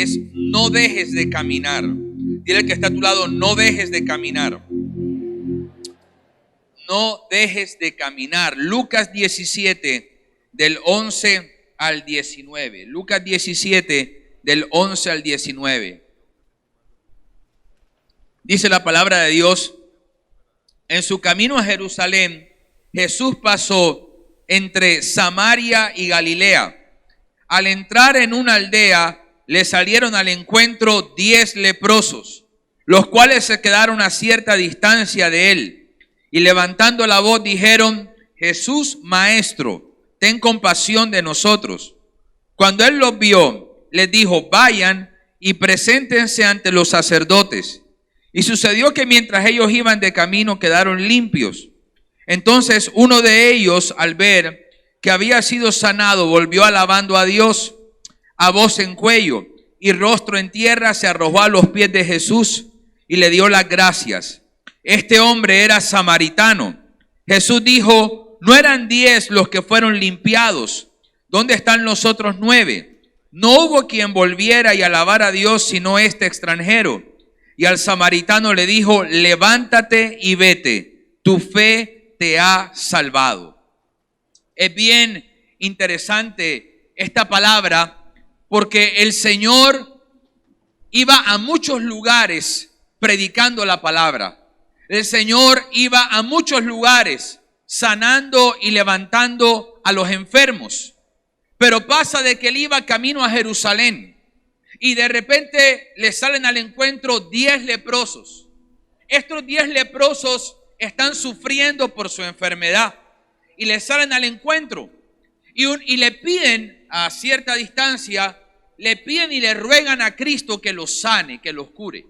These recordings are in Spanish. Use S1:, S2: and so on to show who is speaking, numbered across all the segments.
S1: es no dejes de caminar. Dile al que está a tu lado, no dejes de caminar. No dejes de caminar. Lucas 17, del 11 al 19. Lucas 17, del 11 al 19. Dice la palabra de Dios: en su camino a Jerusalén, Jesús pasó entre Samaria y Galilea. Al entrar en una aldea, le salieron al encuentro 10 leprosos, los cuales se quedaron a cierta distancia de él, y levantando la voz dijeron: Jesús, Maestro, ten compasión de nosotros. Cuando él los vio, les dijo: vayan y preséntense ante los sacerdotes. Y sucedió que mientras ellos iban de camino, quedaron limpios. Entonces uno de ellos, al ver que había sido sanado, volvió alabando a Dios a voz en cuello, y rostro en tierra se arrojó a los pies de Jesús y le dio las gracias. Este hombre era samaritano. Jesús dijo: ¿no eran 10 los que fueron limpiados? ¿Dónde están los otros 9? No hubo quien volviera y alabara a Dios sino este extranjero. Y al samaritano le dijo: levántate y vete, tu fe te ha salvado. Es bien interesante esta palabra, porque el Señor iba a muchos lugares predicando la palabra. El Señor iba a muchos lugares sanando y levantando a los enfermos. Pero pasa de que él iba camino a Jerusalén y de repente le salen al encuentro 10 leprosos. Estos 10 leprosos están sufriendo por su enfermedad y le salen al encuentro y le piden a cierta distancia, le piden y le ruegan a Cristo que los sane, que los cure.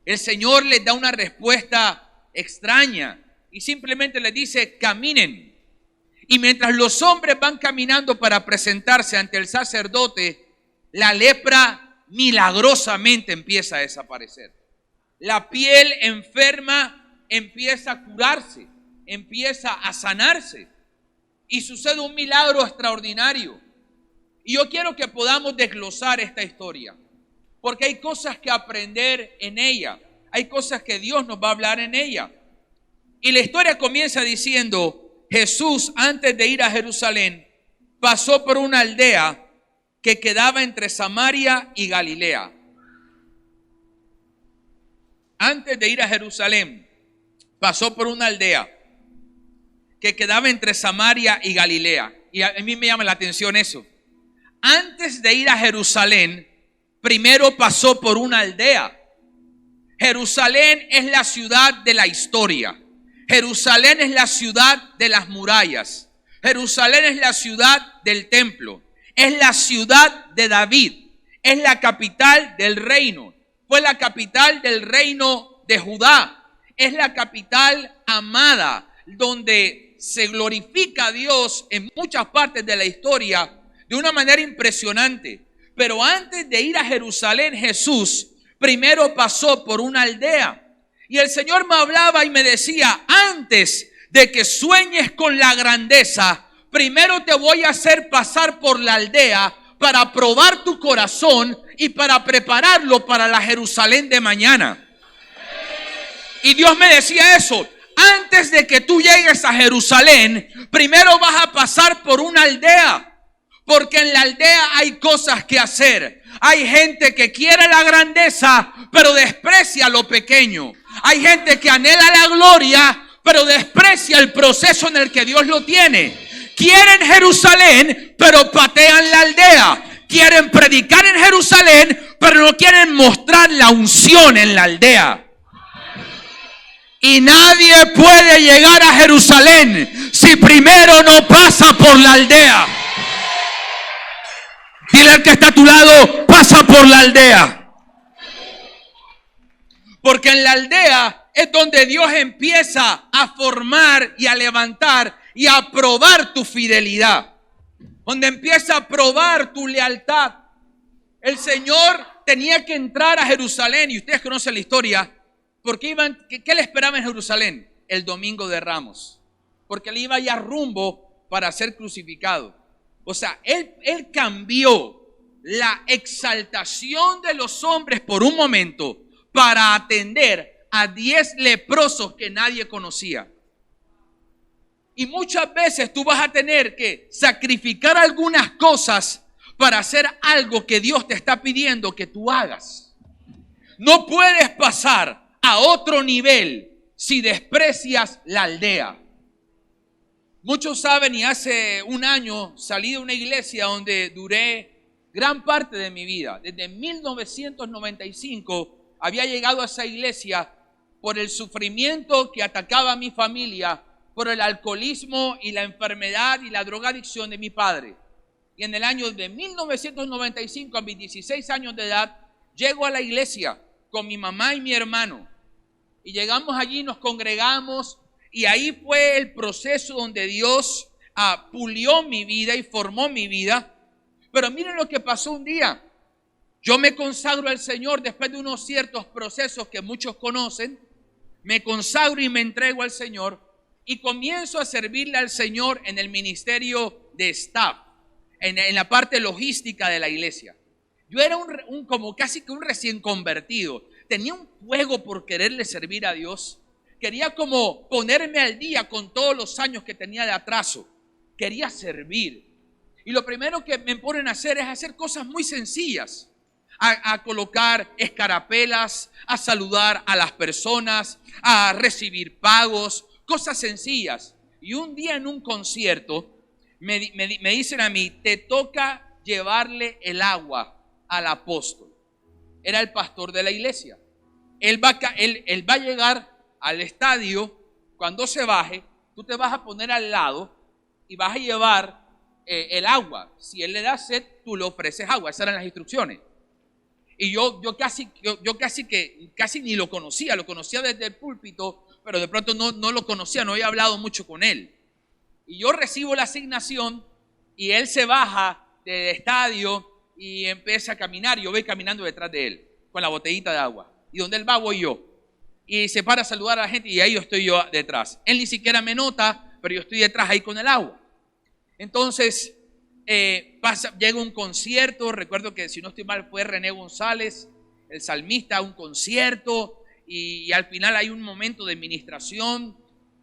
S1: El Señor les da una respuesta extraña y simplemente les dice: caminen. Y mientras los hombres van caminando para presentarse ante el sacerdote, la lepra milagrosamente empieza a desaparecer. La piel enferma empieza a curarse, empieza a sanarse y sucede un milagro extraordinario. Y yo quiero que podamos desglosar esta historia, porque hay cosas que aprender en ella, hay cosas que Dios nos va a hablar en ella. Y la historia comienza diciendo: Jesús, antes de ir a Jerusalén, pasó por una aldea que quedaba entre Samaria y Galilea. Antes de ir a Jerusalén, pasó por una aldea que quedaba entre Samaria y Galilea. Y a mí me llama la atención eso. Antes de ir a Jerusalén, primero pasó por una aldea. Jerusalén es la ciudad de la historia. Jerusalén es la ciudad de las murallas. Jerusalén es la ciudad del templo. Es la ciudad de David. Es la capital del reino. Fue la capital del reino de Judá. Es la capital amada, donde se glorifica a Dios en muchas partes de la historia de una manera impresionante. Pero antes de ir a Jerusalén, Jesús primero pasó por una aldea. Y el Señor me hablaba y me decía: antes de que sueñes con la grandeza, primero te voy a hacer pasar por la aldea para probar tu corazón y para prepararlo para la Jerusalén de mañana. Y Dios me decía eso: antes de que tú llegues a Jerusalén, primero vas a pasar por una aldea. Porque en la aldea hay cosas que hacer. Hay gente que quiere la grandeza, pero desprecia lo pequeño. Hay gente que anhela la gloria, pero desprecia el proceso en el que Dios lo tiene. Quieren Jerusalén, pero patean la aldea. Quieren predicar en Jerusalén, pero no quieren mostrar la unción en la aldea. Y nadie puede llegar a Jerusalén si primero no pasa por la aldea. Dile al que está a tu lado: pasa por la aldea. Porque en la aldea es donde Dios empieza a formar y a levantar y a probar tu fidelidad. Donde empieza a probar tu lealtad. El Señor tenía que entrar a Jerusalén, y ustedes conocen la historia. Porque ¿qué le esperaba en Jerusalén? El domingo de Ramos. Porque él iba ya rumbo para ser crucificado. O sea, él cambió la exaltación de los hombres por un momento para atender a 10 leprosos que nadie conocía. Y muchas veces tú vas a tener que sacrificar algunas cosas para hacer algo que Dios te está pidiendo que tú hagas. No puedes pasar a otro nivel si desprecias la aldea. Muchos saben, y hace un año salí de una iglesia donde duré gran parte de mi vida. Desde 1995 había llegado a esa iglesia por el sufrimiento que atacaba a mi familia, por el alcoholismo y la enfermedad y la drogadicción de mi padre. Y en el año de 1995, a mis 16 años de edad, llego a la iglesia con mi mamá y mi hermano. Y llegamos allí, nos congregamos, y ahí fue el proceso donde Dios pulió mi vida y formó mi vida. Pero miren lo que pasó un día. Yo me consagro al Señor después de unos ciertos procesos que muchos conocen. Me consagro y me entrego al Señor y comienzo a servirle al Señor en el ministerio de staff, en la parte logística de la iglesia. Yo era como casi que un recién convertido. Tenía un fuego por quererle servir a Dios. Quería como ponerme al día con todos los años que tenía de atraso. Quería servir. Y lo primero que me ponen a hacer es hacer cosas muy sencillas. A colocar escarapelas, a saludar a las personas, a recibir pagos, cosas sencillas. Y un día en un concierto me dicen a mí, te toca llevarle el agua al apóstol. Era el pastor de la iglesia. Él va a llegar al estadio. Cuando se baje, tú te vas a poner al lado y vas a llevar el agua. Si él le da sed, tú le ofreces agua. Esas eran las instrucciones. Y yo casi ni lo conocía desde el púlpito, pero de pronto no lo conocía, no había hablado mucho con él. Y yo recibo la asignación y él se baja del estadio y empieza a caminar. Yo voy caminando detrás de él con la botellita de agua. Y donde él va voy yo. Y se para a saludar a la gente y ahí estoy yo detrás. Él ni siquiera me nota, pero yo estoy detrás ahí con el agua. Entonces llega un concierto. Recuerdo que si no estoy mal fue René González, el salmista, un concierto. Y al final hay un momento de ministración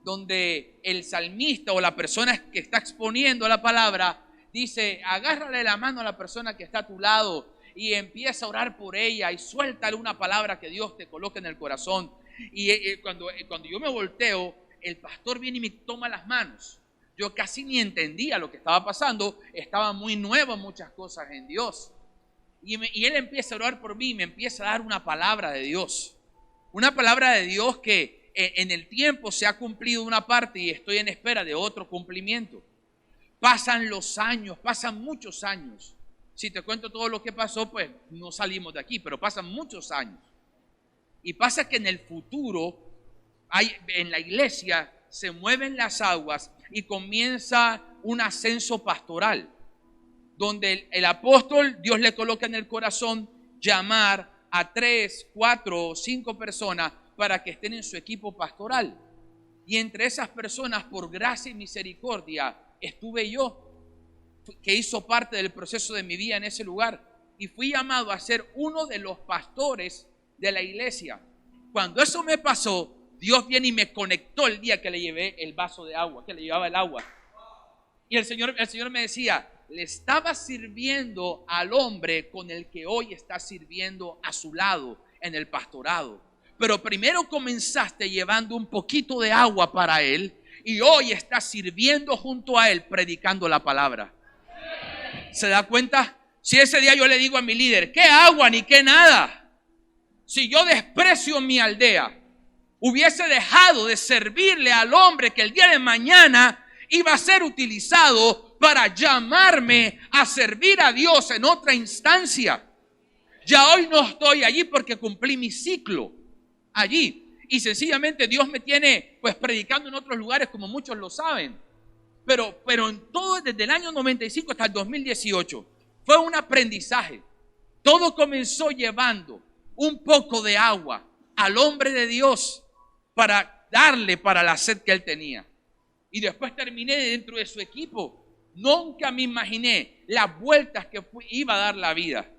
S1: donde el salmista o la persona que está exponiendo la palabra dice, agárrale la mano a la persona que está a tu lado y empieza a orar por ella y suéltale una palabra que Dios te coloque en el corazón. Y cuando yo me volteo, el pastor viene y me toma las manos. Yo casi ni entendía lo que estaba pasando, estaba muy nuevo en muchas cosas en Dios. Y él empieza a orar por mí y me empieza a dar una palabra de Dios. Una palabra de Dios que en el tiempo se ha cumplido una parte y estoy en espera de otro cumplimiento. Pasan los años, pasan muchos años. Si te cuento todo lo que pasó, pues no salimos de aquí, pero pasan muchos años. Y pasa que en el futuro, en la iglesia, se mueven las aguas y comienza un ascenso pastoral, donde el apóstol, Dios le coloca en el corazón llamar a 3, 4 o 5 personas para que estén en su equipo pastoral. Y entre esas personas, por gracia y misericordia, estuve yo, que hizo parte del proceso de mi vida en ese lugar. Y fui llamado a ser uno de los pastores de la iglesia. Cuando eso me pasó, Dios viene y me conectó el día que le llevé el vaso de agua, que le llevaba el agua. Y el Señor me decía, le estaba sirviendo al hombre con el que hoy está sirviendo a su lado en el pastorado. Pero primero comenzaste llevando un poquito de agua para él y hoy estás sirviendo junto a él predicando la palabra. ¿Se da cuenta? Si ese día yo le digo a mi líder, ¿qué agua ni qué nada? Si yo desprecio mi aldea, hubiese dejado de servirle al hombre que el día de mañana iba a ser utilizado para llamarme a servir a Dios en otra instancia. Ya hoy no estoy allí porque cumplí mi ciclo allí. Y sencillamente Dios me tiene pues predicando en otros lugares como muchos lo saben. Pero en todo desde el año 95 hasta el 2018 fue un aprendizaje. Todo comenzó llevando un poco de agua al hombre de Dios para darle para la sed que él tenía. Y después terminé dentro de su equipo. Nunca me imaginé las vueltas que iba a dar la vida.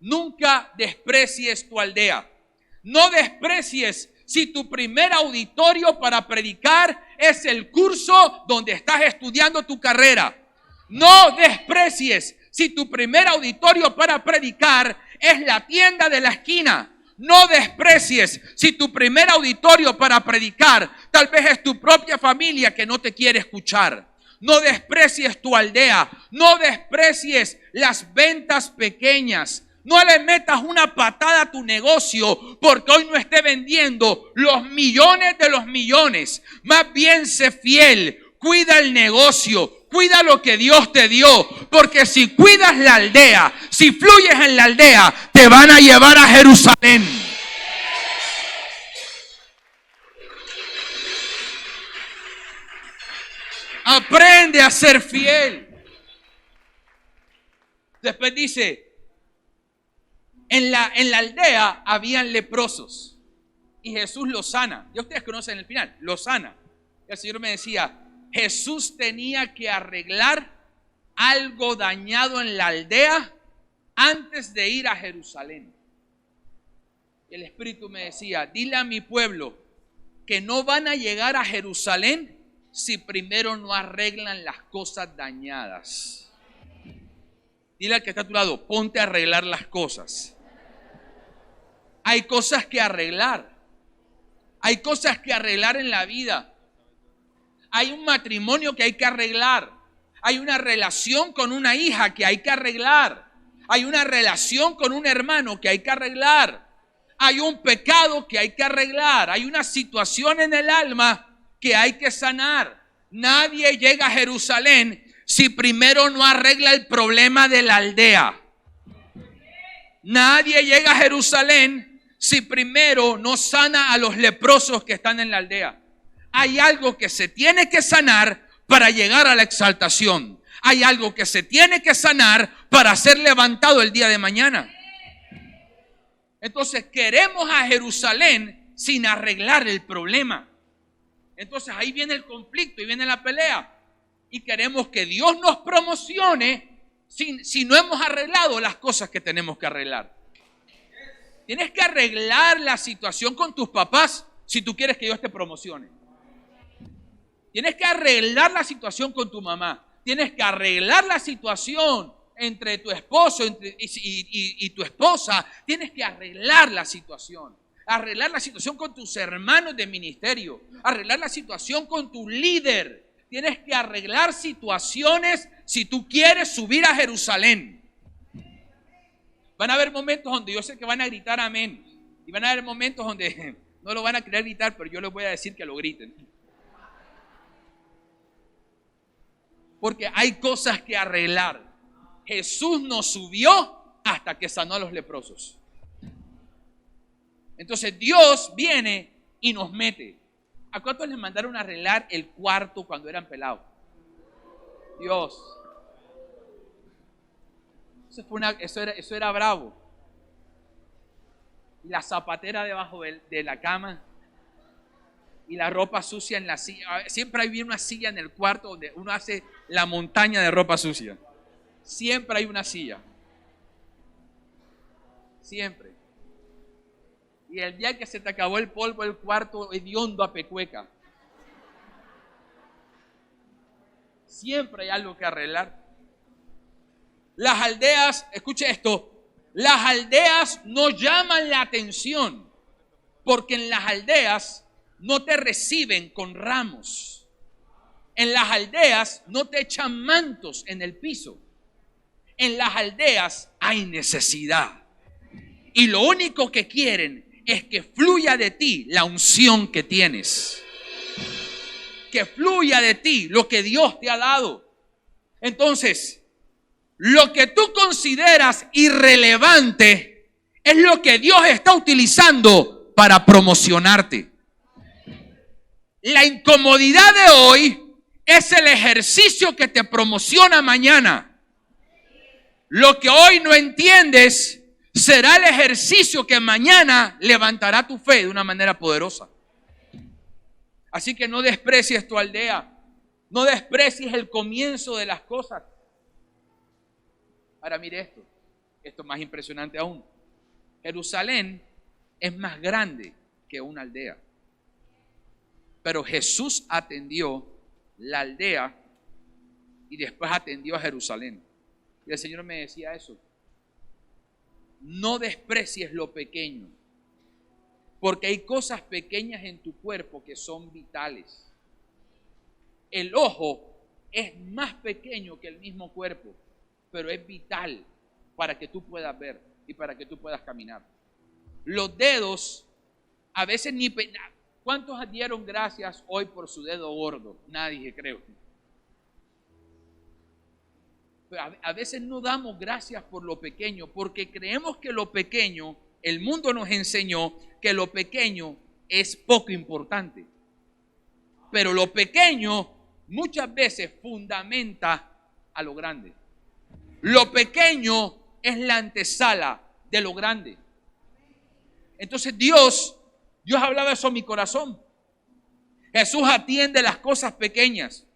S1: Nunca desprecies tu aldea. No desprecies si tu primer auditorio para predicar es el curso donde estás estudiando tu carrera. No desprecies si tu primer auditorio para predicar es la tienda de la esquina. No desprecies si tu primer auditorio para predicar tal vez es tu propia familia que no te quiere escuchar. No desprecies tu aldea. No desprecies las ventas pequeñas. No le metas una patada a tu negocio porque hoy no esté vendiendo los millones de los millones. Más bien sé fiel. Cuida el negocio. Cuida lo que Dios te dio. Porque si cuidas la aldea, si fluyes en la aldea, te van a llevar a Jerusalén. Aprende a ser fiel. Después dice, en la aldea habían leprosos y Jesús los sana. Ya ustedes conocen el final, los sana. El Señor me decía, Jesús tenía que arreglar algo dañado en la aldea antes de ir a Jerusalén. Y el Espíritu me decía, dile a mi pueblo que no van a llegar a Jerusalén si primero no arreglan las cosas dañadas. Dile al que está a tu lado, ponte a arreglar las cosas. Hay cosas que arreglar. Hay cosas que arreglar en la vida. Hay un matrimonio que hay que arreglar. Hay una relación con una hija que hay que arreglar. Hay una relación con un hermano que hay que arreglar. Hay un pecado que hay que arreglar. Hay una situación en el alma que hay que sanar. Nadie llega a Jerusalén si primero no arregla el problema de la aldea. Nadie llega a Jerusalén si primero no sana a los leprosos que están en la aldea. Hay algo que se tiene que sanar para llegar a la exaltación. Hay algo que se tiene que sanar para ser levantado el día de mañana. Entonces queremos a Jerusalén sin arreglar el problema. Entonces ahí viene el conflicto y viene la pelea. Y queremos que Dios nos promocione si no hemos arreglado las cosas que tenemos que arreglar. Tienes que arreglar la situación con tus papás si tú quieres que Dios te promocione. Tienes que arreglar la situación con tu mamá. Tienes que arreglar la situación entre tu esposo y tu esposa. Tienes que arreglar la situación. Arreglar la situación con tus hermanos de ministerio. Arreglar la situación con tu líder. Tienes que arreglar situaciones si tú quieres subir a Jerusalén. Van a haber momentos donde yo sé que van a gritar amén. Y van a haber momentos donde no lo van a querer gritar, pero yo les voy a decir que lo griten. Porque hay cosas que arreglar. Jesús nos subió hasta que sanó a los leprosos. Entonces Dios viene y nos mete. ¿A cuántos les mandaron a arreglar el cuarto cuando eran pelados? Dios. Eso era bravo. Y la zapatera debajo de la cama. Y la ropa sucia en la silla. Siempre hay una silla en el cuarto donde uno hace la montaña de ropa sucia. Siempre hay una silla. Siempre. Y el día que se te acabó el polvo del cuarto, hediondo a pecueca. Siempre hay algo que arreglar. Las aldeas, escuche esto, las aldeas no llaman la atención, porque en las aldeas no te reciben con ramos. En las aldeas no te echan mantos en el piso. En las aldeas hay necesidad. Y lo único que quieren es que fluya de ti la unción que tienes. Que fluya de ti lo que Dios te ha dado. Entonces, lo que tú consideras irrelevante es lo que Dios está utilizando para promocionarte. La incomodidad de hoy es el ejercicio que te promociona mañana. Lo que hoy no entiendes será el ejercicio que mañana levantará tu fe de una manera poderosa. Así que no desprecies tu aldea. No desprecies el comienzo de las cosas. Ahora mire esto. Esto es más impresionante aún. Jerusalén es más grande que una aldea. Pero Jesús atendió la aldea y después atendió a Jerusalén. Y el Señor me decía eso. No desprecies lo pequeño, porque hay cosas pequeñas en tu cuerpo que son vitales. El ojo es más pequeño que el mismo cuerpo, pero es vital para que tú puedas ver y para que tú puedas caminar. Los dedos, a veces ni... ¿Cuántos dieron gracias hoy por su dedo gordo? Nadie, creo. Pero a veces no damos gracias por lo pequeño, porque creemos que lo pequeño, el mundo nos enseñó que lo pequeño es poco importante. Pero lo pequeño muchas veces fundamenta a lo grande. Lo pequeño es la antesala de lo grande. Entonces Dios hablaba eso en mi corazón. Jesús atiende las cosas pequeñas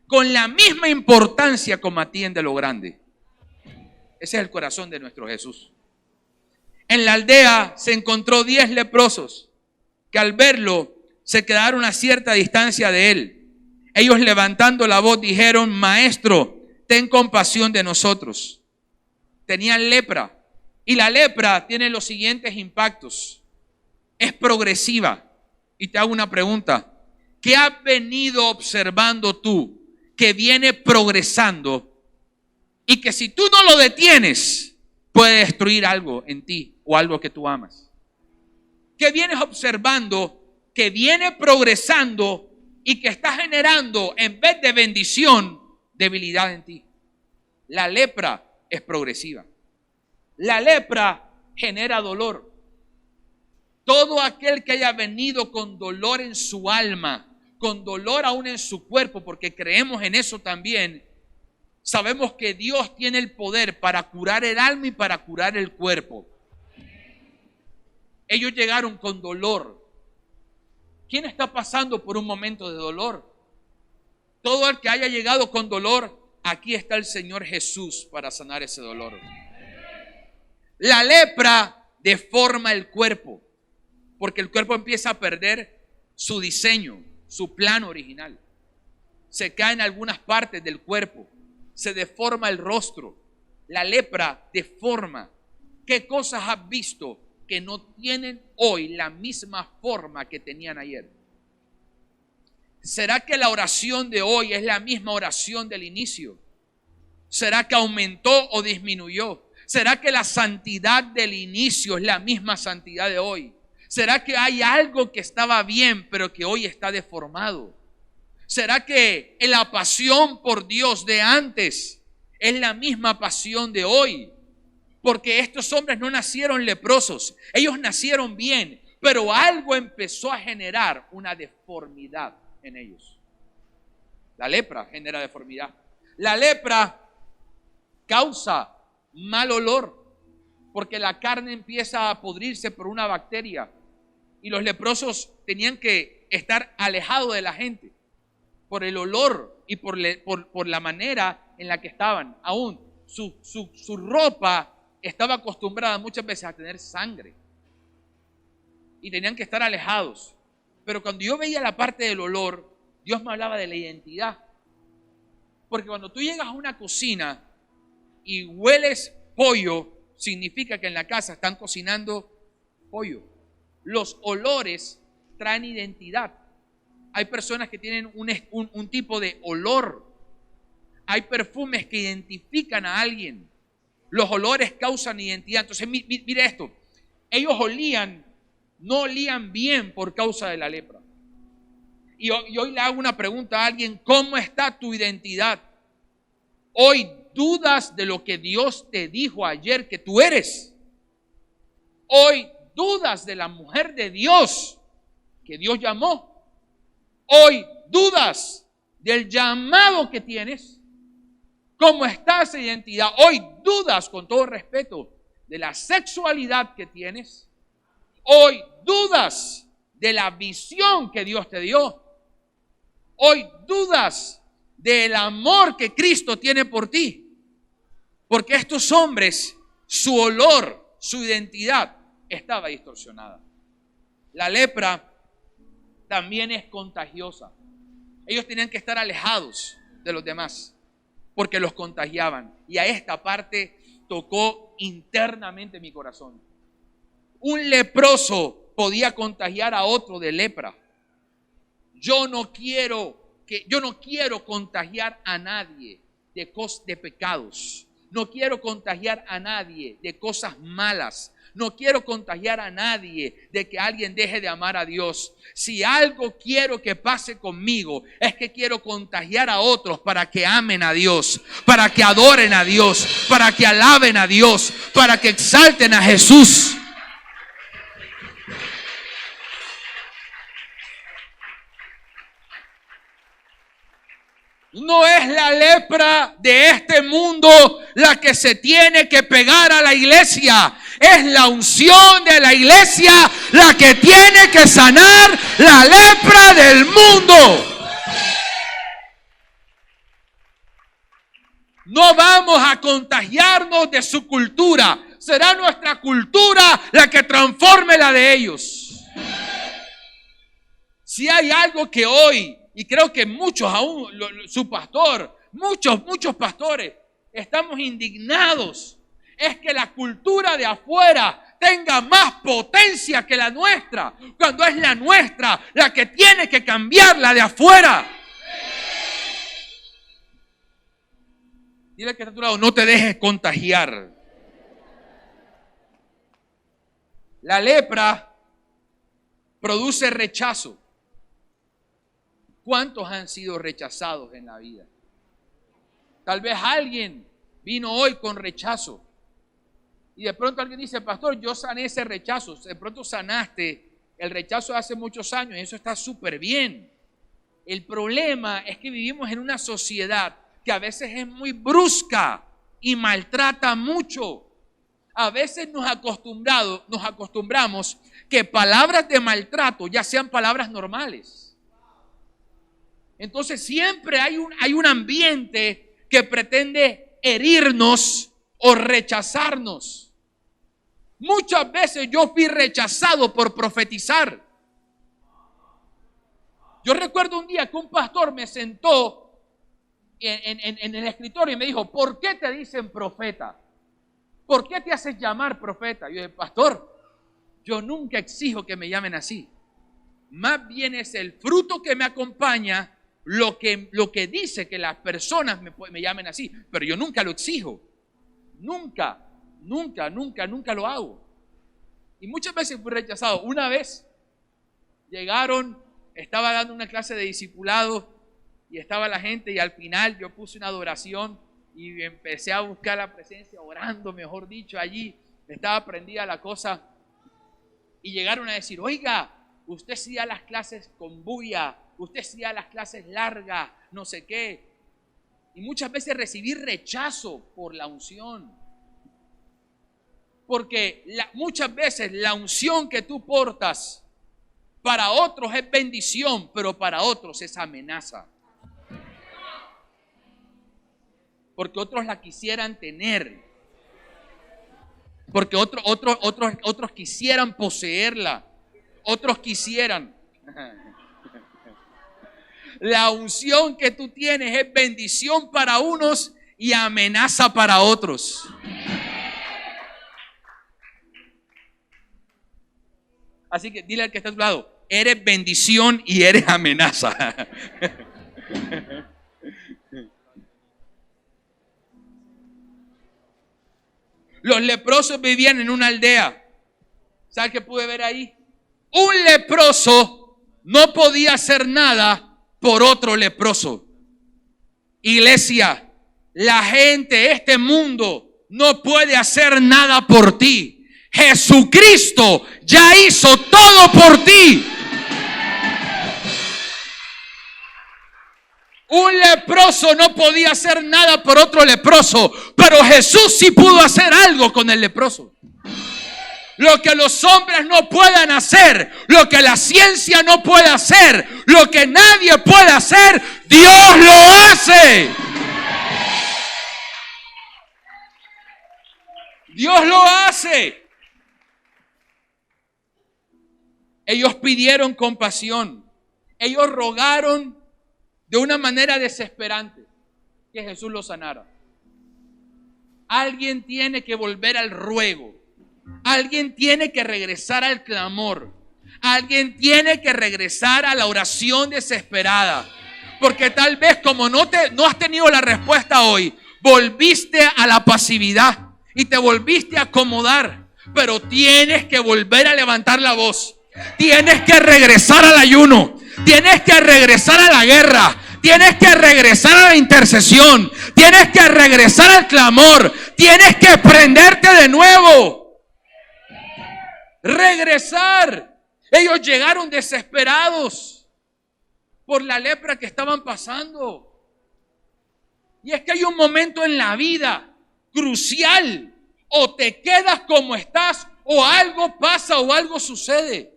S1: con la misma importancia como atiende lo grande. Ese es el corazón de nuestro Jesús. En la aldea se encontró 10 leprosos que al verlo se quedaron a cierta distancia de él. Ellos, levantando la voz, dijeron: Maestro, ten compasión de nosotros. Tenían lepra, y la lepra tiene los siguientes impactos. Es progresiva. Y te hago una pregunta: ¿qué has venido observando tú que viene progresando y que si tú no lo detienes puede destruir algo en ti o algo que tú amas? ¿Qué vienes observando que viene progresando y que está generando, en vez de bendición, debilidad en ti? La lepra es progresiva. La lepra genera dolor. Todo aquel que haya venido con dolor en su alma, con dolor aún en su cuerpo, porque creemos en eso también, sabemos que Dios tiene el poder para curar el alma y para curar el cuerpo. Ellos llegaron con dolor. ¿Quién está pasando por un momento de dolor? Todo el que haya llegado con dolor, aquí está el Señor Jesús para sanar ese dolor. La lepra deforma el cuerpo, porque el cuerpo empieza a perder su diseño, su plano original. Se caen algunas partes del cuerpo, se deforma el rostro. La lepra deforma. ¿Qué cosas has visto que no tienen hoy la misma forma que tenían ayer? ¿Será que la oración de hoy es la misma oración del inicio? ¿Será que aumentó o disminuyó? ¿Será que la santidad del inicio es la misma santidad de hoy? ¿Será que hay algo que estaba bien pero que hoy está deformado? ¿Será que la pasión por Dios de antes es la misma pasión de hoy? Porque estos hombres no nacieron leprosos, ellos nacieron bien, pero algo empezó a generar una deformidad en ellos. La lepra genera deformidad. La lepra causa mal olor, porque la carne empieza a podrirse por una bacteria y los leprosos tenían que estar alejados de la gente por el olor y por la manera en la que estaban. Aún su ropa estaba acostumbrada muchas veces a tener sangre y tenían que estar alejados. Pero cuando yo veía la parte del olor, Dios me hablaba de la identidad. Porque cuando tú llegas a una cocina y hueles pollo, significa que en la casa están cocinando pollo. Los olores traen identidad. Hay personas que tienen un tipo de olor. Hay perfumes que identifican a alguien. Los olores causan identidad. Entonces, mire esto. Ellos no olían bien por causa de la lepra. Y hoy le hago una pregunta a alguien: ¿cómo está tu identidad? Hoy dudas de lo que Dios te dijo ayer que tú eres. Hoy dudas de la mujer de Dios que Dios llamó. Hoy dudas del llamado que tienes. ¿Cómo está esa identidad? Hoy dudas, con todo respeto, de la sexualidad que tienes. Hoy dudas de la visión que Dios te dio. Hoy dudas del amor que Cristo tiene por ti. Porque estos hombres, su olor, su identidad estaba distorsionada. La lepra también es contagiosa. Ellos tenían que estar alejados de los demás porque los contagiaban. Y a esta parte tocó internamente mi corazón. Un leproso podía contagiar a otro de lepra. Yo no quiero contagiar a nadie de pecados. No quiero contagiar a nadie de cosas malas. No quiero contagiar a nadie de que alguien deje de amar a Dios. Si algo quiero que pase conmigo, es que quiero contagiar a otros para que amen a Dios, para que adoren a Dios, para que alaben a Dios, para que exalten a Jesús. No es la lepra de este mundo la que se tiene que pegar a la iglesia. Es la unción de la iglesia la que tiene que sanar la lepra del mundo. No vamos a contagiarnos de su cultura. Será nuestra cultura la que transforme la de ellos. Si hay algo que hoy, y creo que muchos aún, su pastor, muchos pastores, estamos indignados, es que la cultura de afuera tenga más potencia que la nuestra, cuando es la nuestra la que tiene que cambiar la de afuera. Dile al que está a tu lado, no te dejes contagiar. La lepra produce rechazo. ¿Cuántos han sido rechazados en la vida? Tal vez alguien vino hoy con rechazo. Y de pronto alguien dice, pastor, yo sané ese rechazo. De pronto sanaste el rechazo de hace muchos años y eso está súper bien. El problema es que vivimos en una sociedad que a veces es muy brusca y maltrata mucho. A veces nos acostumbramos que palabras de maltrato ya sean palabras normales. Entonces siempre hay un ambiente que pretende herirnos o rechazarnos. Muchas veces yo fui rechazado por profetizar. Yo recuerdo un día que un pastor me sentó en el escritorio y me dijo, ¿por qué te dicen profeta? ¿Por qué te haces llamar profeta? Yo dije, pastor, yo nunca exijo que me llamen así. Más bien es el fruto que me acompaña lo que dice que las personas me llamen así, pero yo nunca lo exijo. Nunca lo hago. Y muchas veces fui rechazado. Una vez llegaron, estaba dando una clase de discipulado y estaba la gente y al final yo puse una adoración y empecé a buscar la presencia, orando, mejor dicho, allí estaba prendida la cosa y llegaron a decir, oiga, usted sí da las clases con bulla, usted sí da las clases largas, no sé qué. Y muchas veces recibí rechazo por la unción. Porque muchas veces la unción que tú portas para otros es bendición, pero para otros es amenaza. Porque otros la quisieran tener. Porque otros quisieran poseerla. Otros quisieran. La unción que tú tienes es bendición para unos y amenaza para otros. Así que dile al que está a tu lado, eres bendición y eres amenaza. Los leprosos vivían en una aldea. ¿Sabes qué pude ver ahí? Un leproso no podía hacer nada por otro leproso. Iglesia, la gente, este mundo no puede hacer nada por ti. Jesucristo ya hizo todo por ti. Un leproso no podía hacer nada por otro leproso, pero Jesús sí pudo hacer algo con el leproso. Lo que los hombres no puedan hacer, lo que la ciencia no puede hacer, lo que nadie puede hacer, Dios lo hace. Dios lo hace. Ellos pidieron compasión. Ellos rogaron de una manera desesperante que Jesús los sanara. Alguien tiene que volver al ruego. Alguien tiene que regresar al clamor. Alguien tiene que regresar a la oración desesperada. Porque tal vez como no has tenido la respuesta hoy, volviste a la pasividad y te volviste a acomodar. Pero tienes que volver a levantar la voz. Tienes que regresar al ayuno. Tienes que regresar a la guerra. Tienes que regresar a la intercesión. Tienes que regresar al clamor. Tienes que prenderte de nuevo. Regresar. Ellos llegaron desesperados por la lepra que estaban pasando. Y es que hay un momento en la vida crucial. O te quedas como estás, o algo pasa o algo sucede.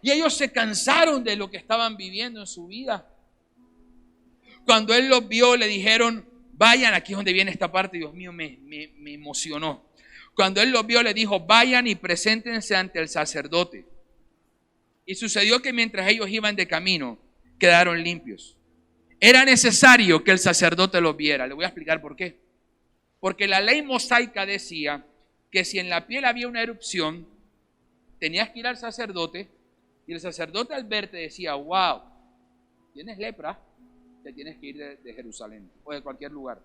S1: Y ellos se cansaron de lo que estaban viviendo en su vida. Cuando él los vio, le dijeron, vayan, aquí es donde viene esta parte, Dios mío, me emocionó. Cuando él los vio, le dijo, vayan y preséntense ante el sacerdote. Y sucedió que mientras ellos iban de camino, quedaron limpios. Era necesario que el sacerdote los viera. Le voy a explicar por qué. Porque la ley mosaica decía que si en la piel había una erupción, tenías que ir al sacerdote, y el sacerdote al verte decía, wow, tienes lepra, te tienes que ir de Jerusalén o de cualquier lugar.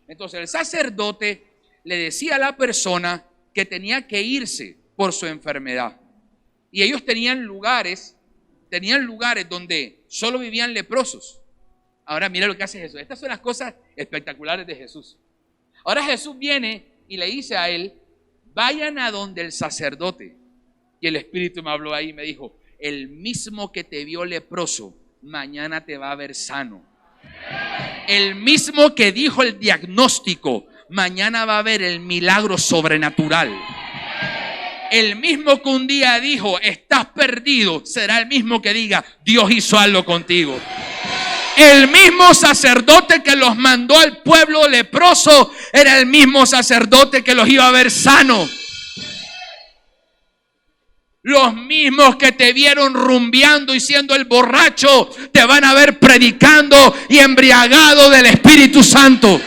S1: Entonces el sacerdote le decía a la persona que tenía que irse por su enfermedad. Y ellos tenían lugares donde solo vivían leprosos. Ahora mira lo que hace Jesús. Estas son las cosas espectaculares de Jesús. Ahora Jesús viene y le dice a él, vayan a donde el sacerdote. Y el Espíritu me habló ahí y me dijo, el mismo que te vio leproso, mañana te va a ver sano. El mismo que dijo el diagnóstico, mañana va a ver el milagro sobrenatural. El mismo que un día dijo, estás perdido, será el mismo que diga, Dios hizo algo contigo. El mismo sacerdote que los mandó al pueblo leproso era el mismo sacerdote que los iba a ver sano. Los mismos que te vieron rumbeando y siendo el borracho, te van a ver predicando y embriagado del Espíritu Santo.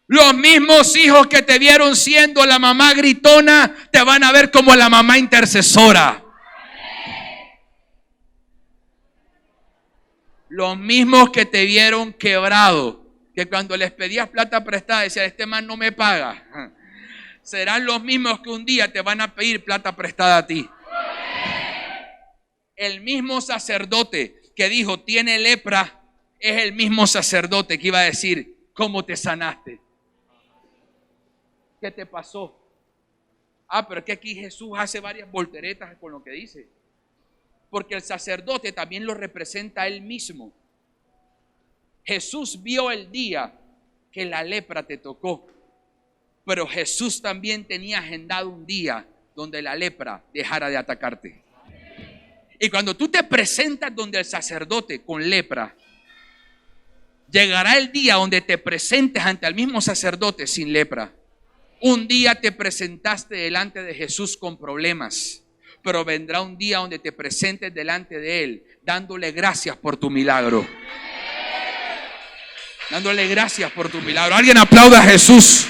S1: Los mismos hijos que te vieron siendo la mamá gritona, te van a ver como la mamá intercesora. Los mismos que te vieron quebrado, que cuando les pedías plata prestada, decían, este man no me paga. Serán los mismos que un día te van a pedir plata prestada a ti. El mismo sacerdote que dijo, tiene lepra, es el mismo sacerdote que iba a decir, ¿cómo te sanaste? ¿Qué te pasó? Pero es que aquí Jesús hace varias volteretas con lo que dice. Porque el sacerdote también lo representa a él mismo. Jesús vio el día que la lepra te tocó. Pero Jesús también tenía agendado un día donde la lepra dejara de atacarte. Y cuando tú te presentas donde el sacerdote con lepra, llegará el día donde te presentes ante el mismo sacerdote sin lepra. Un día te presentaste delante de Jesús con problemas, pero vendrá un día donde te presentes delante de Él dándole gracias por tu milagro. Dándole gracias por tu milagro. Alguien aplauda a Jesús.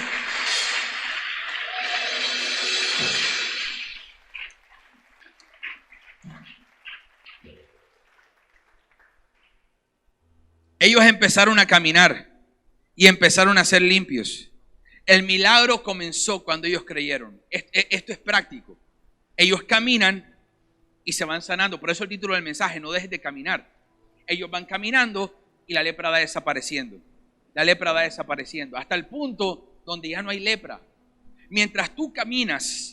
S1: Ellos empezaron a caminar y empezaron a ser limpios. El milagro comenzó cuando ellos creyeron. Esto es práctico. Ellos caminan y se van sanando. Por eso el título del mensaje, no dejes de caminar. Ellos van caminando y la lepra va desapareciendo. La lepra va desapareciendo hasta el punto donde ya no hay lepra. Mientras tú caminas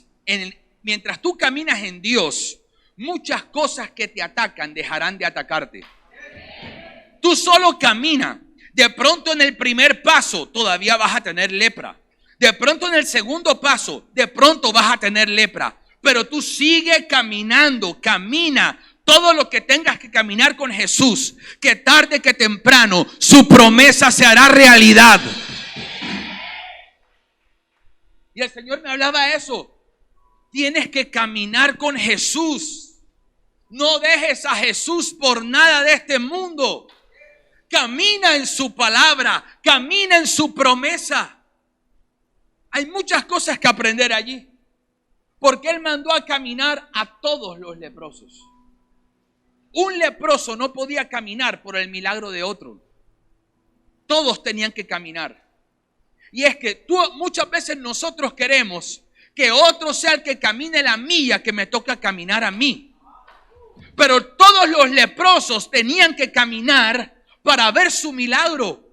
S1: en Dios, muchas cosas que te atacan dejarán de atacarte. Tú solo camina. De pronto en el primer paso todavía vas a tener lepra. De pronto en el segundo paso, de pronto vas a tener lepra. Pero tú sigue caminando, camina. Todo lo que tengas que caminar con Jesús, que tarde que temprano su promesa se hará realidad. Y el Señor me hablaba eso. Tienes que caminar con Jesús. No dejes a Jesús por nada de este mundo. Camina en su palabra, camina en su promesa. Hay muchas cosas que aprender allí. Porque Él mandó a caminar a todos los leprosos. Un leproso no podía caminar por el milagro de otro. Todos tenían que caminar. Y es que muchas veces nosotros queremos que otro sea el que camine la milla que me toca caminar a mí. Pero todos los leprosos tenían que caminar para ver su milagro.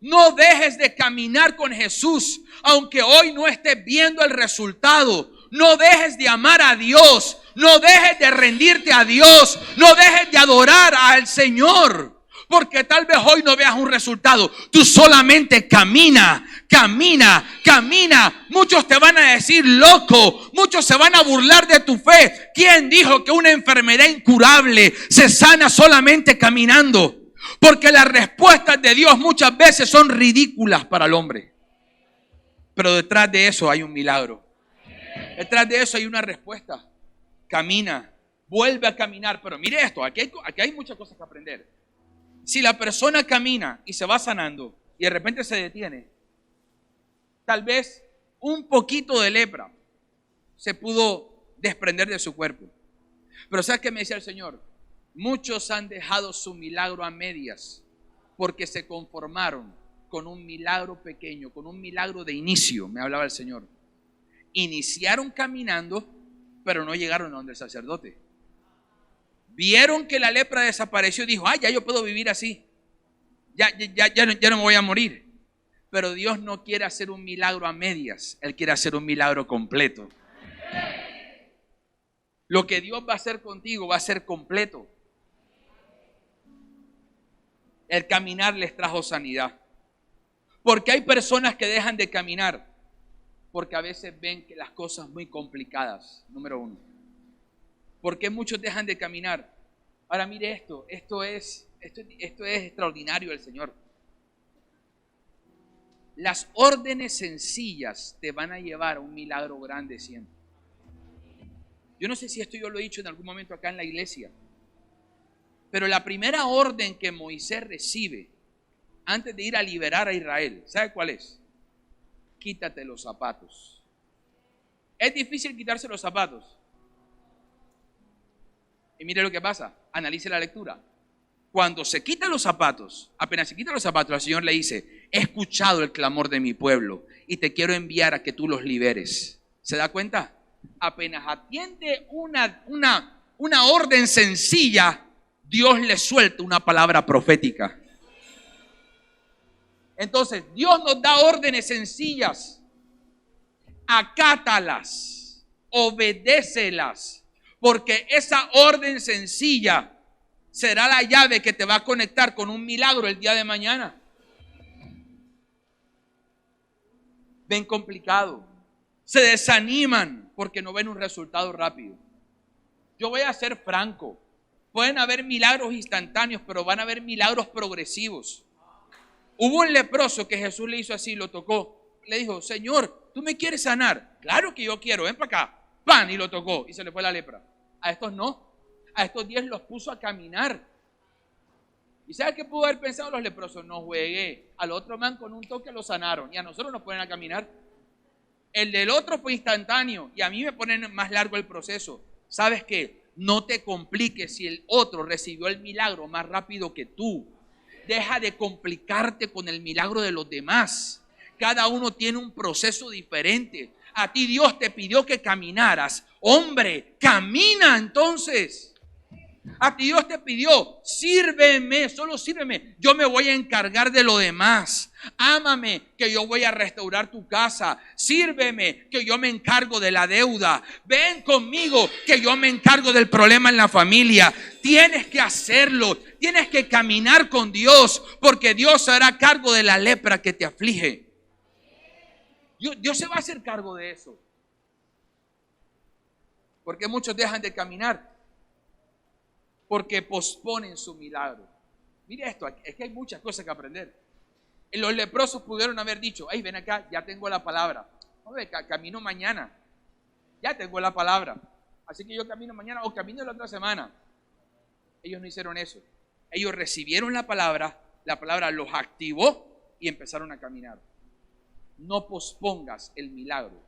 S1: No dejes de caminar con Jesús, aunque hoy no estés viendo el resultado. No dejes de amar a Dios. No dejes de rendirte a Dios. No dejes de adorar al Señor. Porque tal vez hoy no veas un resultado. Tú solamente camina, camina, camina. Muchos te van a decir loco. Muchos se van a burlar de tu fe. ¿Quién dijo que una enfermedad incurable se sana solamente caminando? Porque las respuestas de Dios muchas veces son ridículas para el hombre. Pero detrás de eso hay un milagro. Detrás de eso hay una respuesta. Camina, vuelve a caminar. Pero mire esto, aquí hay muchas cosas que aprender. Si la persona camina y se va sanando y de repente se detiene, tal vez un poquito de lepra se pudo desprender de su cuerpo. Pero ¿sabes qué me decía el Señor? Muchos han dejado su milagro a medias porque se conformaron con un milagro pequeño, con un milagro de inicio, me hablaba el Señor. Iniciaron caminando, pero no llegaron a donde el sacerdote. Vieron que la lepra desapareció y dijo, ya yo puedo vivir así. Ya no me voy a morir. Pero Dios no quiere hacer un milagro a medias. Él quiere hacer un milagro completo. Lo que Dios va a hacer contigo va a ser completo. El caminar les trajo sanidad. Porque hay personas que dejan de caminar porque a veces ven que las cosas muy complicadas. Número uno. ¿Por qué muchos dejan de caminar? Ahora mire esto es extraordinario del Señor. Las órdenes sencillas te van a llevar a un milagro grande siempre. Yo no sé si esto yo lo he dicho en algún momento acá en la iglesia, pero la primera orden que Moisés recibe antes de ir a liberar a Israel, ¿sabe cuál es? Quítate los zapatos. ¿Es difícil quitarse los zapatos? Y mire lo que pasa, analice la lectura. Cuando se quitan los zapatos, apenas se quitan los zapatos, el Señor le dice, he escuchado el clamor de mi pueblo y te quiero enviar a que tú los liberes. ¿Se da cuenta? Apenas atiende una orden sencilla, Dios le suelta una palabra profética. Entonces, Dios nos da órdenes sencillas. Acátalas, obedécelas. Porque esa orden sencilla será la llave que te va a conectar con un milagro el día de mañana. Ven complicado. Se desaniman porque no ven un resultado rápido. Yo voy a ser franco. Pueden haber milagros instantáneos, pero van a haber milagros progresivos. Hubo un leproso que Jesús le hizo así, lo tocó. Le dijo, Señor, ¿tú me quieres sanar? Claro que yo quiero, ven para acá. ¡Pan! Y lo tocó y se le fue la lepra. A estos no. A estos 10 los puso a caminar. ¿Y sabes qué pudo haber pensado los leprosos? No juegué. Al otro man con un toque lo sanaron. Y a nosotros nos ponen a caminar. El del otro fue instantáneo. Y a mí me ponen más largo el proceso. ¿Sabes qué? No te compliques si el otro recibió el milagro más rápido que tú. Deja de complicarte con el milagro de los demás. Cada uno tiene un proceso diferente. A ti Dios te pidió que caminaras. Hombre, camina entonces. A ti Dios te pidió, sírveme, solo sírveme. Yo me voy a encargar de lo demás. Ámame, que yo voy a restaurar tu casa. Sírveme, que yo me encargo de la deuda. Ven conmigo, que yo me encargo del problema en la familia. Tienes que hacerlo. Tienes que caminar con Dios, porque Dios se hará cargo de la lepra que te aflige. Dios se va a hacer cargo de eso. Porque muchos dejan de caminar porque posponen su milagro. Mire esto, es que hay muchas cosas que aprender. Los leprosos pudieron haber dicho, hey, ven acá, ya tengo la palabra. Hombre, camino mañana, ya tengo la palabra. Así que yo camino mañana o camino la otra semana. Ellos no hicieron eso. Ellos recibieron la palabra los activó y empezaron a caminar. No pospongas el milagro.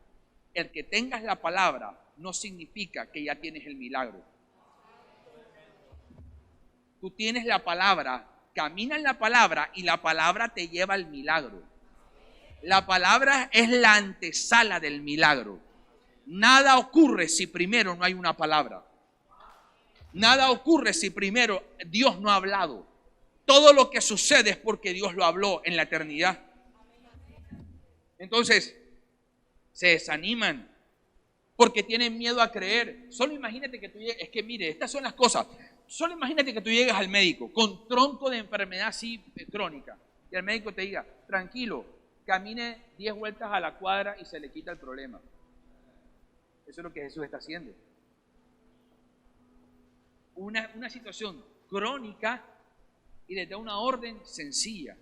S1: El que tengas la palabra no significa que ya tienes el milagro. Tú tienes la palabra, camina en la palabra y la palabra te lleva al milagro. La palabra es la antesala del milagro. Nada ocurre si primero no hay una palabra. Nada ocurre si primero Dios no ha hablado. Todo lo que sucede es porque Dios lo habló en la eternidad. Entonces, se desaniman porque tienen miedo a creer. Solo imagínate que tú llegues, es que mire, estas son las cosas. Solo imagínate que tú llegues al médico con tronco de enfermedad así crónica y el médico te diga, tranquilo, camine 10 vueltas a la cuadra y se le quita el problema. Eso es lo que Jesús está haciendo. Una situación crónica y les da una orden sencilla.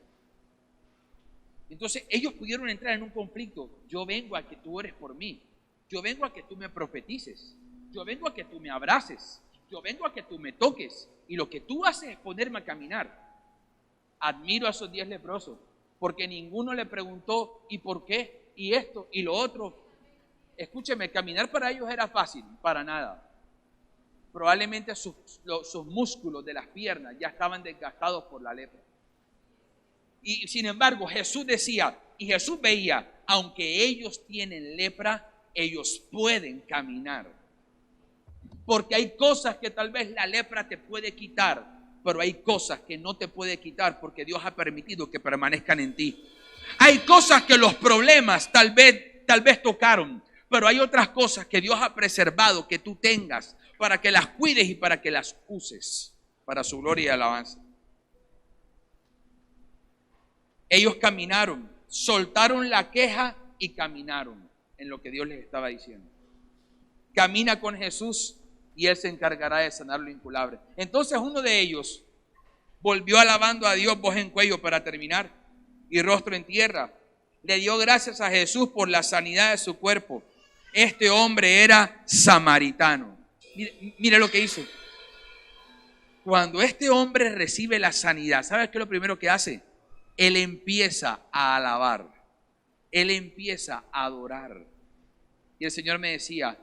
S1: Entonces ellos pudieron entrar en un conflicto. Yo vengo a que tú ores por mí. Yo vengo a que tú me profetices. Yo vengo a que tú me abraces. Yo vengo a que tú me toques. Y lo que tú haces es ponerme a caminar. Admiro a esos 10 leprosos, porque ninguno le preguntó ¿y por qué? Y esto y lo otro. Escúcheme, caminar para ellos era fácil, para nada. Probablemente sus músculos de las piernas ya estaban desgastados por la lepra. Y sin embargo, Jesús decía, y Jesús veía, aunque ellos tienen lepra, ellos pueden caminar. Porque hay cosas que tal vez la lepra te puede quitar, pero hay cosas que no te puede quitar porque Dios ha permitido que permanezcan en ti. Hay cosas que los problemas tal vez tocaron, pero hay otras cosas que Dios ha preservado que tú tengas para que las cuides y para que las uses para su gloria y alabanza. Ellos caminaron, soltaron la queja y caminaron en lo que Dios les estaba diciendo. Camina con Jesús y Él se encargará de sanar lo incurable. Entonces uno de ellos volvió alabando a Dios, voz en cuello para terminar, y rostro en tierra. Le dio gracias a Jesús por la sanidad de su cuerpo. Este hombre era samaritano. Mire lo que hizo. Cuando este hombre recibe la sanidad, ¿sabes qué es lo primero que hace? Él empieza a alabar. Él empieza a adorar. Y el Señor me decía,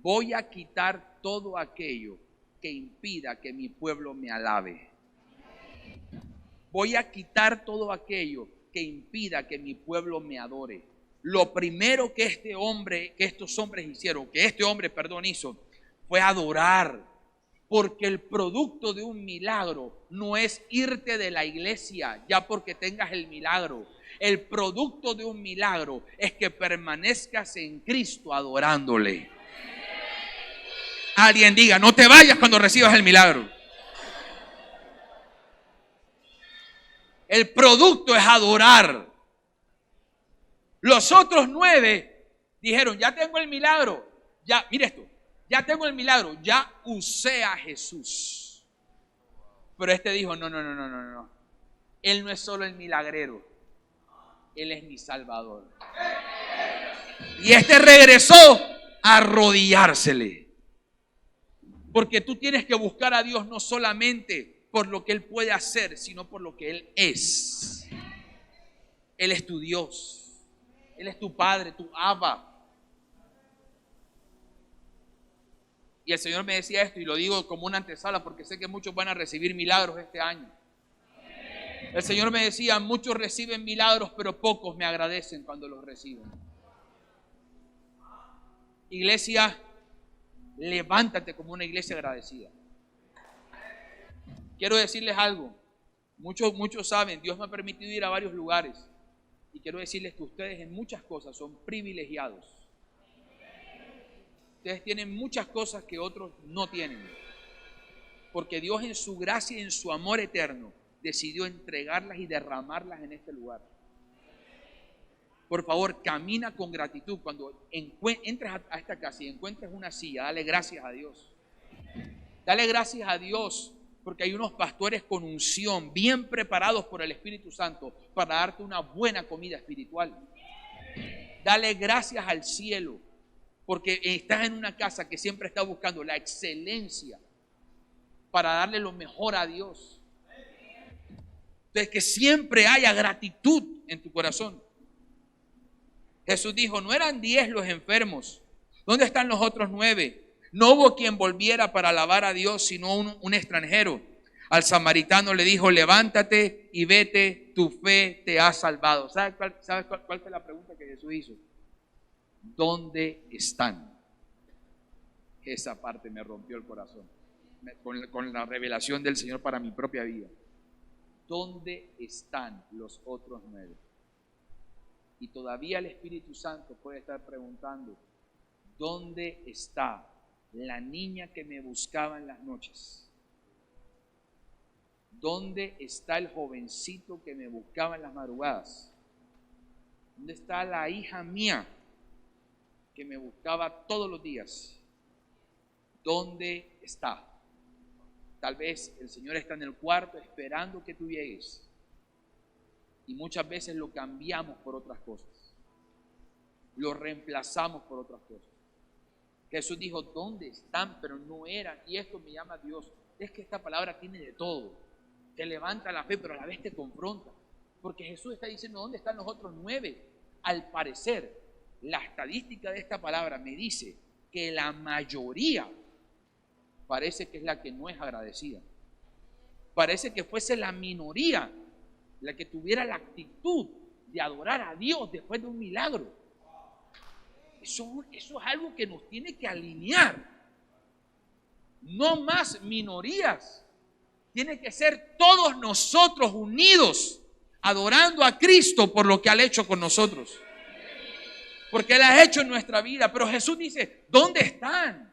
S1: voy a quitar todo aquello que impida que mi pueblo me alabe. Voy a quitar todo aquello que impida que mi pueblo me adore. Lo primero que este hombre hizo, fue adorar. Porque el producto de un milagro no es irte de la iglesia ya porque tengas el milagro. El producto de un milagro es que permanezcas en Cristo adorándole. Alguien diga, no te vayas cuando recibas el milagro. El producto es adorar. Los otros 9 dijeron, ya tengo el milagro. Ya, mire esto, ya tengo el milagro, ya usé a Jesús. Pero este dijo, no. Él no es solo el milagrero, Él es mi Salvador. Y este regresó a arrodillársele. Porque tú tienes que buscar a Dios no solamente por lo que Él puede hacer, sino por lo que Él es. Él es tu Dios. Él es tu Padre, tu Abba. Y el Señor me decía esto, y lo digo como una antesala, porque sé que muchos van a recibir milagros este año. El Señor me decía, muchos reciben milagros, pero pocos me agradecen cuando los reciben. Iglesia, levántate como una iglesia agradecida. Quiero decirles algo. Muchos saben, Dios me ha permitido ir a varios lugares. Y quiero decirles que ustedes en muchas cosas son privilegiados. Ustedes tienen muchas cosas que otros no tienen. Porque Dios en su gracia y en su amor eterno decidió entregarlas y derramarlas en este lugar. Por favor, camina con gratitud. Cuando entres a esta casa y encuentres una silla, dale gracias a Dios. Dale gracias a Dios porque hay unos pastores con unción, bien preparados por el Espíritu Santo para darte una buena comida espiritual. Dale gracias al cielo porque estás en una casa que siempre está buscando la excelencia para darle lo mejor a Dios. Entonces, que siempre haya gratitud en tu corazón. Jesús dijo, no eran 10 los enfermos. ¿Dónde están los otros 9? No hubo quien volviera para alabar a Dios, sino un extranjero. Al samaritano le dijo, levántate y vete, tu fe te ha salvado. ¿Sabes cuál fue la pregunta que Jesús hizo? ¿Dónde están? Esa parte me rompió el corazón con la revelación del Señor para mi propia vida. ¿Dónde están los otros 9? Y todavía el Espíritu Santo puede estar preguntando, ¿dónde está la niña que me buscaba en las noches? ¿Dónde está el jovencito que me buscaba en las madrugadas? ¿Dónde está la hija mía que me buscaba todos los días? ¿Dónde está? Tal vez el Señor está en el cuarto esperando que tú llegues. Y muchas veces lo cambiamos por otras cosas. Lo reemplazamos por otras cosas. Jesús dijo, ¿dónde están? Pero no eran. Y esto me llama a Dios. Es que esta palabra tiene de todo. Te levanta la fe, pero a la vez te confronta. Porque Jesús está diciendo, ¿dónde están los otros 9? Al parecer, la estadística de esta palabra me dice que la mayoría parece que es la que no es agradecida. Parece que fuese la minoría la que tuviera la actitud de adorar a Dios después de un milagro. Eso es algo que nos tiene que alinear. No más minorías. Tiene que ser todos nosotros unidos, adorando a Cristo por lo que Él ha hecho con nosotros. Porque Él ha hecho en nuestra vida. Pero Jesús dice, ¿dónde están?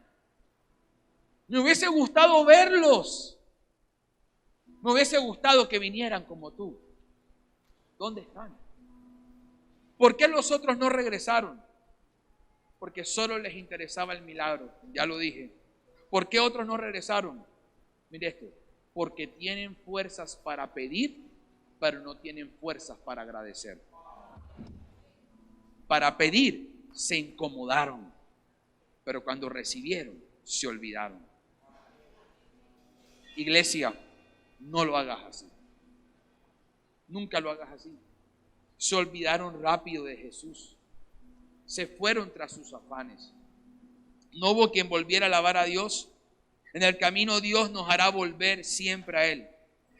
S1: Me hubiese gustado verlos. Me hubiese gustado que vinieran como tú. ¿Dónde están? ¿Por qué los otros no regresaron? Porque solo les interesaba el milagro. Ya lo dije. ¿Por qué otros no regresaron? Mire esto. Porque tienen fuerzas para pedir, pero no tienen fuerzas para agradecer. Para pedir se incomodaron, pero cuando recibieron se olvidaron. Iglesia, no lo hagas así. Nunca lo hagas así. Se olvidaron rápido de Jesús. Se fueron tras sus afanes. No hubo quien volviera a alabar a Dios. En el camino Dios nos hará volver siempre a Él.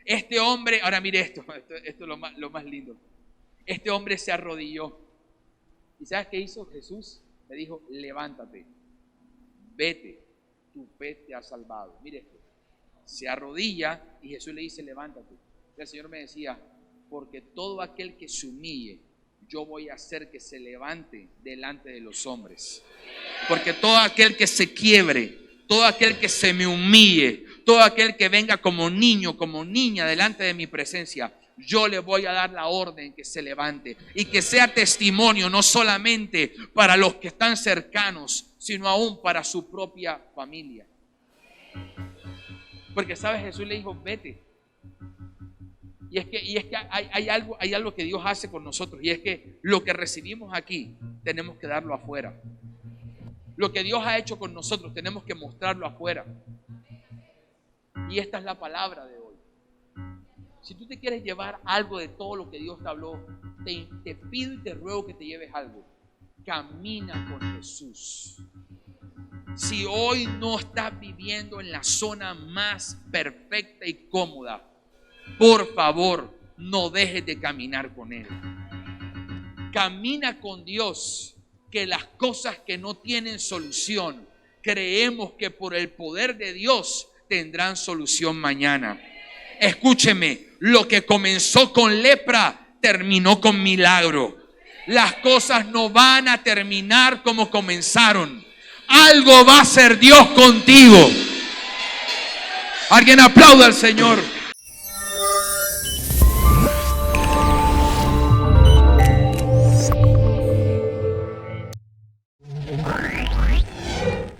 S1: Este hombre, ahora mire esto es lo más lindo. Este hombre se arrodilló. ¿Y sabes qué hizo Jesús? Le dijo, levántate, vete, tu fe te ha salvado. Mire esto. Se arrodilla y Jesús le dice, levántate. Y el Señor me decía, porque todo aquel que se humille, yo voy a hacer que se levante delante de los hombres. Porque todo aquel que se quiebre, todo aquel que se me humille, todo aquel que venga como niño, como niña delante de mi presencia, yo le voy a dar la orden que se levante y que sea testimonio no solamente para los que están cercanos, sino aún para su propia familia. Porque sabes, Jesús le dijo, vete. Y es que hay algo que Dios hace con nosotros, y es que lo que recibimos aquí tenemos que darlo afuera. Lo que Dios ha hecho con nosotros tenemos que mostrarlo afuera. Y esta es la palabra de hoy. Si tú te quieres llevar algo de todo lo que Dios te habló, te pido y te ruego que te lleves algo. Camina con Jesús. Si hoy no estás viviendo en la zona más perfecta y cómoda, por favor, no dejes de caminar con Él. Camina con Dios, que las cosas que no tienen solución, creemos que por el poder de Dios tendrán solución mañana. Escúcheme, lo que comenzó con lepra terminó con milagro. Las cosas no van a terminar como comenzaron. Algo va a hacer Dios contigo. Alguien aplauda al Señor.